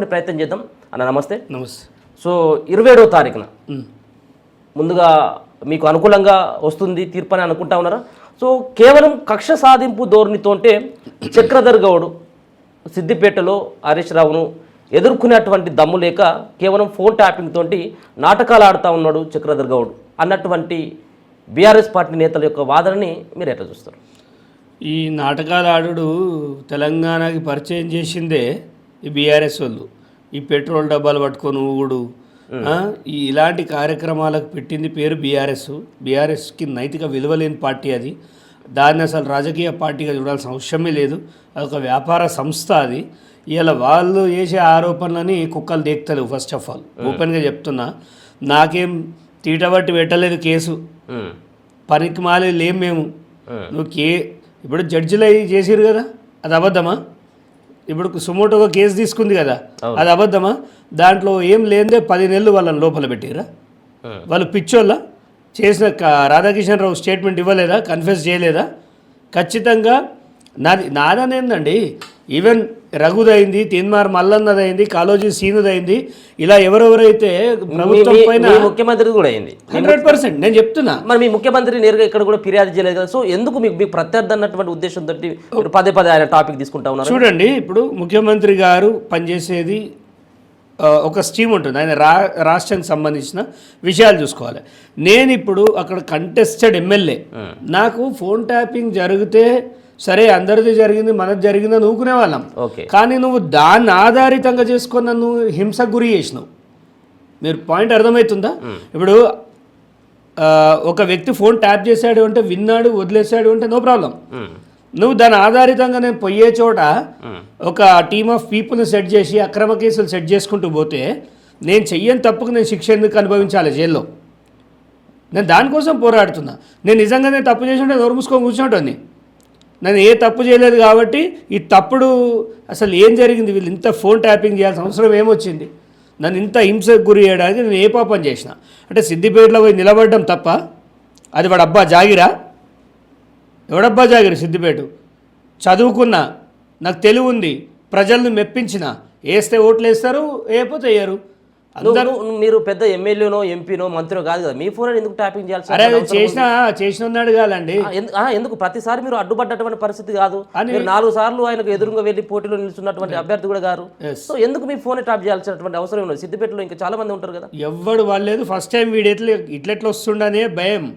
మాట్లాడే ప్రయత్నం చేద్దాం. అన్న నమస్తే. నమస్తే. సో 27వ తారీఖున ముందుగా మీకు అనుకూలంగా వస్తుంది తీర్పు అని అనుకుంటా ఉన్నారా? సో కేవలం కక్ష సాధింపు ధోరణితో అంటే చక్రధర్ గౌడ్ సిద్దిపేటలో హరీష్ రావును ఎదుర్కొనేటువంటి దమ్ము లేక కేవలం ఫోన్ ట్యాపింగ్ తోటి నాటకాలు ఆడుతూ ఉన్నాడు చక్రధర్ గౌడ్ అన్నటువంటి బీఆర్ఎస్ పార్టీ నేతల యొక్క వాదనని మీరు ఎట్లా చూస్తారు? ఈ నాటకాలు ఆడు తెలంగాణకి పరిచయం చేసిందే ఈ బీఆర్ఎస్ వాళ్ళు. ఈ పెట్రోల్ డబ్బాలు పట్టుకొని ఊగుడు, ఇలాంటి కార్యక్రమాలకు పెట్టింది పేరు బీఆర్ఎస్. బీఆర్ఎస్కి నైతిక విలువలేని పార్టీ అది. దాన్ని అసలు రాజకీయ పార్టీగా చూడాల్సిన అవసరమే లేదు. అదొక వ్యాపార సంస్థ అది. ఇలా వాళ్ళు చేసే ఆరోపణలని కుక్కలు దేక్తలేవు. ఫస్ట్ ఆఫ్ ఆల్ ఓపెన్గా చెప్తున్నా, నాకేం తీటబట్టి పెట్టలేదు కేసు, పనికి మాలేదు లేం మేము. నువ్వు ఇప్పుడు జడ్జిలు అవి చేసిరు కదా, అది అబద్ధమా? ఇప్పుడు సుమోటోగా కేసు తీసుకుంది కదా, అది అబద్ధమా? దాంట్లో ఏం లేదే 10 నెలలు వాళ్ళని లోపల పెట్టిరా. వాళ్ళు పిచ్చోళ్ళ చేసిన రాధాకిషన్ రావు స్టేట్మెంట్ ఇవ్వలేదా, కన్ఫెస్ చేయలేదా? ఖచ్చితంగా నాదనేందండి. ఈవెన్ రఘుదైంది, తిన్మార్ మల్లన్నదైంది, కాలోజీ సీనుదైంది, ఇలా ఎవరెవరైతే ప్రభుత్వం పైన ముఖ్యమంత్రి కూడా అయింది 100%. నేను చెప్తున్నా, మరి మీ ముఖ్యమంత్రి నేరుగా ఇక్కడ కూడా ఫిర్యాదు చేయలేదు కదా. సో ఎందుకు మీకు ప్రత్యర్థి అన్నటువంటి ఉద్దేశంతో పదే ఆయన టాపిక్ తీసుకుంటా ఉన్నారు? చూడండి, ఇప్పుడు ముఖ్యమంత్రి గారు పనిచేసేది ఒక స్కీమ్ ఉంటుంది. ఆయన రాష్ట్రానికి సంబంధించిన విషయాలు చూసుకోవాలి. నేను ఇప్పుడు అక్కడ కంటెస్టెడ్ ఎమ్మెల్యే, నాకు ఫోన్ ట్యాపింగ్ జరిగితే సరే అందరిది జరిగింది మనది జరిగిందని ఊకునే వాళ్ళం. కానీ నువ్వు దాన్ని ఆధారితంగా చేసుకొని నన్ను హింసకు గురి చేసినావు. మీరు పాయింట్ అర్థమవుతుందా? ఇప్పుడు ఒక వ్యక్తి ఫోన్ ట్యాప్ చేశాడు అంటే, విన్నాడు వదిలేశాడు అంటే నో ప్రాబ్లం. నువ్వు దాని ఆధారితంగా నేను పోయే చోట ఒక టీమ్ ఆఫ్ పీపుల్ని సెట్ చేసి అక్రమ కేసులు సెట్ చేసుకుంటూ పోతే నేను చెయ్యని తప్పుకు నేను శిక్ష ఎందుకు అనుభవించాలి జైల్లో? నేను దానికోసం పోరాడుతున్నా. నేను నిజంగానే తప్పు చేసి ఉంటే నోరు మూసుకొని కూర్చుంటుంది. నేను ఏ తప్పు చేయలేదు కాబట్టి ఈ తప్పుడు అసలు ఏం జరిగింది, వీళ్ళు ఇంత ఫోన్ ట్యాపింగ్ చేయాల్సిన అవసరం ఏమొచ్చింది, నన్ను ఇంత హింసకు గురి చేయడానికి నేను ఏ పాపం చేసిన అంటే సిద్దిపేటలో పోయి నిలబడడం తప్ప? అది వాడు అబ్బా జాగిరా? ఎవడబ్బా జాగిరి? సిద్దిపేట చదువుకున్నా, నాకు తెలివి ఉంది, ప్రజలను మెప్పించిన, వేస్తే ఓట్లు వేస్తారు, వేయకపోతే వేయరు. అందరూ మీరు పెద్ద ఎమ్మెల్యేనో ఎంపీనో మంత్రినో కాదు కదా, మీ ఫోన్ ఎందుకు ట్యాపింగ్ చేయాల్సి? అరే చేసిన ఉన్నాడు కాదండి. ఎందుకు ప్రతిసారి మీరు అడ్డుపడ్డటువంటి పరిస్థితి కాదు? 4 సార్లు ఆయనకు ఎదురుగా వెళ్ళి పోటీలో నిలుస్తున్నటువంటి అభ్యర్థి కూడా గారు. సో ఎందుకు మీ ఫోన్ ట్యాప్ చేయాల్సినటువంటి అవసరం ఉన్నది? సిద్దిపేటలో ఇంకా చాలా మంది ఉంటారు కదా. ఎవడు వాళ్ళలేదు. ఫస్ట్ టైం వీడు ఇట్లెట్లా వస్తుండనే భయం.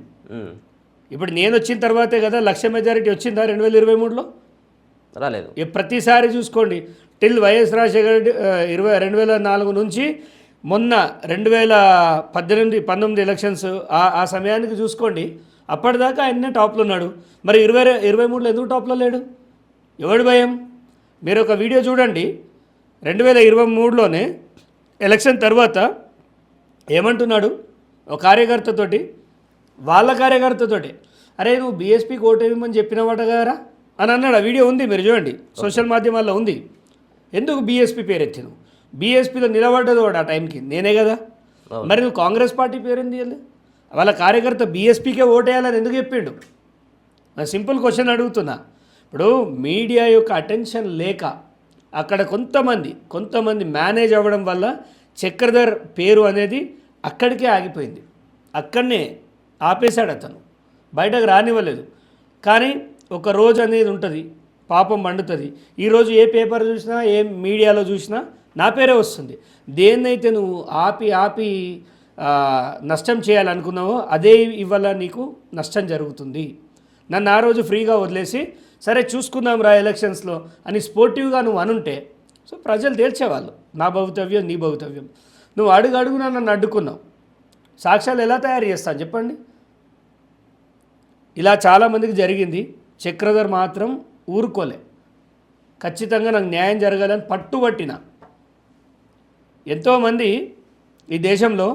ఇప్పుడు నేను వచ్చిన తర్వాతే కదా 1,00,000 మెజారిటీ వచ్చిందా 2023లో? రాలేదు. ప్రతిసారి చూసుకోండి, టిల్ వైఎస్ రాజశేఖర రెడ్డి 2004 నుంచి మొన్న 2018-19 ఎలక్షన్స్ ఆ సమయానికి చూసుకోండి, అప్పటిదాకా ఆయన్నే టాప్లో ఉన్నాడు. మరి 2023లో ఎందుకు టాప్లో లేడు? ఎవడు భయం? మీరు ఒక వీడియో చూడండి, 2023లోనే ఎలక్షన్ తర్వాత ఏమంటున్నాడు ఒక కార్యకర్తతోటి, వాళ్ళ కార్యకర్తతోటి, అరే నువ్వు బీఎస్పీకి ఓటేయమని చెప్పినవాట కదరా అని అన్నాడు. ఆ వీడియో ఉంది, మీరు చూడండి, సోషల్ మాధ్యమాల్లో ఉంది. ఎందుకు బీఎస్పీ పేరు ఎత్తిను? బీఎస్పీలో నిలబడ్డది వాడు ఆ టైంకి నేనే కదా. మరి నువ్వు కాంగ్రెస్ పార్టీ పేరుంది వెళ్ళి వాళ్ళ కార్యకర్త బీఎస్పీకే ఓటేయాలని ఎందుకు చెప్పిండు? నా సింపుల్ క్వశ్చన్ అడుగుతున్నా. ఇప్పుడు మీడియా యొక్క అటెన్షన్ లేక అక్కడ కొంతమంది మేనేజ్ అవ్వడం వల్ల చక్రధర్ పేరు అనేది అక్కడికే ఆగిపోయింది. అక్కడనే ఆపేశాడు అతను, బయటకు రానివ్వలేదు. కానీ ఒక రోజు అనేది ఉంటుంది, పాపం మండుతుంది. ఈరోజు ఏ పేపర్ చూసినా ఏ మీడియాలో చూసినా నా పేరే వస్తుంది. దేన్నైతే నువ్వు ఆపి నష్టం చేయాలనుకున్నావో అదే ఇవాళ నీకు నష్టం జరుగుతుంది. నన్ను ఆ రోజు ఫ్రీగా వదిలేసి సరే చూసుకుందాం రా ఎలక్షన్స్లో అని స్పోర్టివ్గా నువ్వు అనుంటే సో ప్రజలు తేల్చేవాళ్ళు, నా భవితవ్యం నీ భవితవ్యం. నువ్వు అడుగునా నన్ను అడ్డుకున్నావు. సాక్ష్యాలు ఎలా తయారు చేస్తాను చెప్పండి? ఇలా చాలామందికి జరిగింది. చక్రధర్ మాత్రం ఊరుకోలే. ఖచ్చితంగా నాకు న్యాయం జరగాలని పట్టుబట్టిన. ఎంతోమంది ఈ దేశంలో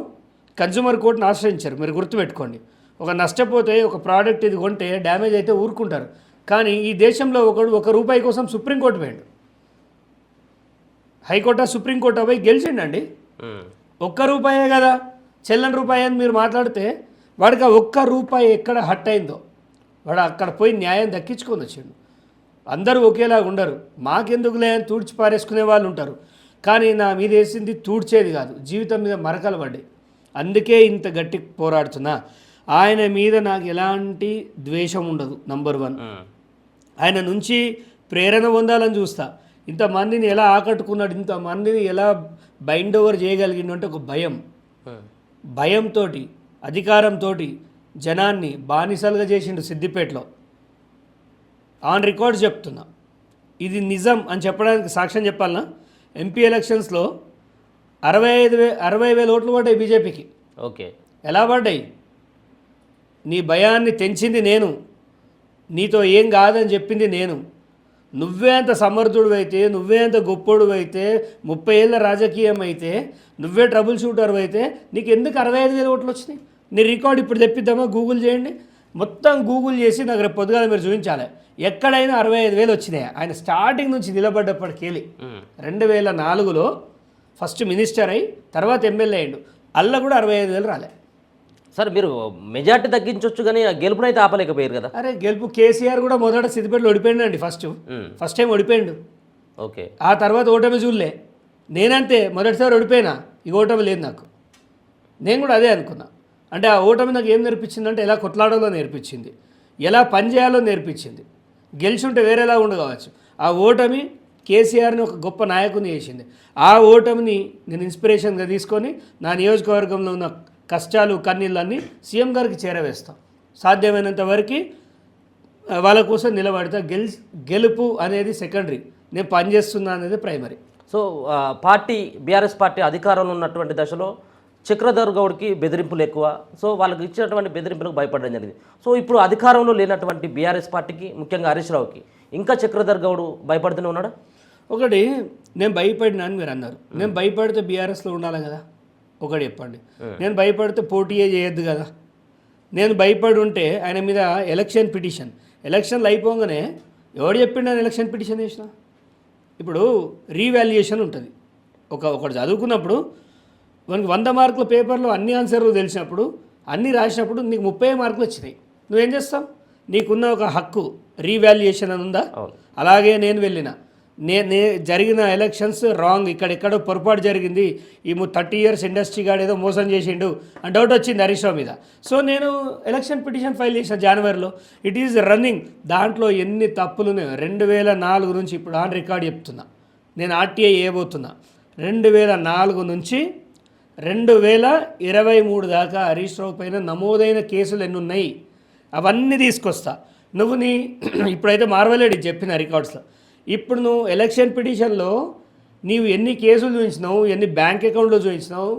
కన్జ్యూమర్ కోర్టును ఆశ్రయించారు. మీరు గుర్తుపెట్టుకోండి, ఒక నష్టపోతే ఒక ప్రోడక్ట్ ఇది కొంటే డ్యామేజ్ అయితే ఊరుకుంటారు. కానీ ఈ దేశంలో ఒక రూపాయి కోసం సుప్రీంకోర్టు పోయాడు. హైకోర్టు సుప్రీంకోర్టు పోయి గెలిచిండండి. ₹1 కదా, చెల్లని రూపాయి అని మీరు మాట్లాడితే వాడికి ఆ ₹1 ఎక్కడ హట్ అయిందో వాడు అక్కడ పోయి న్యాయం దక్కించుకొని వచ్చాడు. అందరూ ఒకేలాగా ఉండరు. మాకెందుకులే అని తుడిచి పారేసుకునే వాళ్ళు ఉంటారు. కానీ నా మీద వేసింది తూడ్చేది కాదు, జీవితం మీద మరకలు పడ్డాయి. అందుకే ఇంత గట్టి పోరాడుతున్నా. ఆయన మీద నాకు ఎలాంటి ద్వేషం ఉండదు. నంబర్ 1, ఆయన నుంచి ప్రేరణ పొందాలని చూస్తా. ఇంతమందిని ఎలా ఆకట్టుకున్నాడు, ఇంతమందిని ఎలా బైండ్ ఓవర్ చేయగలిగిండు అంటే ఒక భయంతో, అధికారంతో జనాన్ని బానిసలుగా చేసిండు సిద్దిపేటలో. ఆన్ రికార్డ్స్ చెప్తున్నా, ఇది నిజం అని చెప్పడానికి సాక్ష్యం చెప్పాలనా? ఎంపీ ఎలక్షన్స్లో 60,000 ఓట్లు పడ్డాయి బీజేపీకి. ఓకే, ఎలా పడ్డాయి? నీ భయాన్ని తెంచింది నేను, నీతో ఏం కాదని చెప్పింది నేను. నువ్వే అంత సమర్థుడు అయితే, నువ్వే అంత గొప్పోడు అయితే, 30 ఏళ్ళ రాజకీయం అయితే, నువ్వే ట్రబుల్ షూటర్ అయితే నీకు ఎందుకు 65,000 ఓట్లు వచ్చినాయి? నీ రికార్డు ఇప్పుడు తెప్పిద్దామా? గూగుల్ చేయండి, మొత్తం గూగుల్ చేసి నాకు రేపు పొద్దుగాల మీరు చూపించాలి. ఎక్కడైనా 65,000 వచ్చినాయి. ఆయన స్టార్టింగ్ నుంచి నిలబడ్డప్పటికెళ్ళి 2004లో ఫస్ట్ మినిస్టర్ అయి తర్వాత ఎమ్మెల్యే అయ్యిండు. అల్ల కూడా 65,000 రాలే. సార్ మీరు మెజార్టీ తగ్గించవచ్చు కానీ గెలుపునైతే ఆపలేకపోయారు కదా. అరే గెలుపు కేసీఆర్ కూడా మొదట సిద్దిపేటలో ఓడిపోయిండండి. ఫస్ట్ టైం ఓడిపోయిండు. ఓకే, ఆ తర్వాత ఓటమి చూడలే. నేనంతే, మొదటిసారి ఓడిపోయినా, ఈ ఓటమి లేదు నాకు. నేను కూడా అదే అనుకున్నా. అంటే ఆ ఓటమి నాకు ఏం నేర్పించిందంటే ఎలా కొట్లాడాలో నేర్పించింది, ఎలా పనిచేయాలో నేర్పించింది. గెలిచుంటే వేరేలా ఉండవచ్చు. ఆ ఓటమి కేసీఆర్ని ఒక గొప్ప నాయకుని చేసింది. ఆ ఓటమిని నేను ఇన్స్పిరేషన్గా తీసుకొని నా నియోజకవర్గంలో ఉన్న కష్టాలు కన్నీళ్ళన్నీ సీఎం గారికి చేరవేస్తాం. సాధ్యమైనంత వరకు వాళ్ళ కోసం నిలబడతా. గెలుపు అనేది సెకండరీ, నేను పనిచేస్తున్నా అనేది ప్రైమరీ. సో బీఆర్ఎస్ పార్టీ అధికారంలో ఉన్నటువంటి దశలో చక్రధర్ గౌడ్కి బెదిరింపులు ఎక్కువ. సో వాళ్ళకి ఇచ్చినటువంటి బెదిరింపులకు భయపడడం జరిగింది. సో ఇప్పుడు అధికారంలో లేనటువంటి బీఆర్ఎస్ పార్టీకి, ముఖ్యంగా హరీష్ రావుకి ఇంకా చక్రధర్ గౌడ్ భయపడుతూనే ఉన్నాడా? ఒకటి, నేను భయపడినా అని మీరు అన్నారు. నేను భయపడితే బీఆర్ఎస్లో ఉండాలి కదా. ఒకటి చెప్పండి, నేను భయపడితే పోటీయే చేయొద్దు కదా. నేను భయపడి ఉంటే ఆయన మీద ఎలక్షన్లు అయిపోగానే ఎవడు చెప్పిండు నేను ఎలక్షన్ పిటిషన్ చేసిన? ఇప్పుడు రీవాల్యుయేషన్ ఉంటుంది. ఒకటి చదువుకున్నప్పుడు మనకి 100 మార్కుల పేపర్లో అన్ని ఆన్సర్లు తెలిసినప్పుడు, అన్నీ రాసినప్పుడు నీకు 30 మార్కులు వచ్చినాయి. నువ్వేం చేస్తావు? నీకున్న ఒక హక్కు రీవాల్యుయేషన్ అని ఉందా? అలాగే నేను వెళ్ళిన జరిగిన ఎలక్షన్స్ రాంగ్, ఇక్కడెక్కడో పొరపాటు జరిగింది, ఈ 30 ఇయర్స్ ఇండస్ట్రీ గాడు ఏదో మోసం చేసిండు అని డౌట్ వచ్చింది హరీష్ రావు మీద. సో నేను ఎలక్షన్ పిటిషన్ ఫైల్ చేసిన జనవరిలో. It is running. దాంట్లో ఎన్ని తప్పులు 2004 నుంచి ఇప్పుడు ఆన్ రికార్డ్ చెప్తున్నా. నేను ఆర్టీఐ వేయబోతున్నా. 2004 నుంచి 2023 దాకా హరీష్ రావు పైన నమోదైన కేసులు ఎన్ని ఉన్నాయి అవన్నీ తీసుకొస్తా. నువ్వు ఇప్పుడైతే మార్వలేడు చెప్పిన రికార్డ్స్లో. ఇప్పుడు నువ్వు ఎలక్షన్ పిటిషన్లో నీవు ఎన్ని కేసులు చూపించినావు, ఎన్ని బ్యాంక్ అకౌంట్లో చూపించినావు,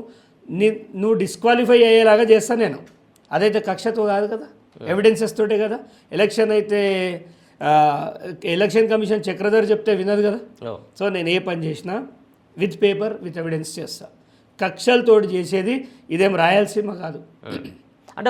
నువ్వు డిస్క్వాలిఫై అయ్యేలాగా చేస్తాను నేను. అదైతే కక్షతో కాదు కదా, ఎవిడెన్సెస్ తోటే కదా. ఎలక్షన్ కమిషన్ చక్రధర్ చెప్తే వినదు కదా. సో నేను ఏ పని చేసినా విత్ పేపర్ విత్ ఎవిడెన్స్ చేస్తా. కక్షలతోటి చేసేది ఇదేం రాయలసీమ కాదు. అంటే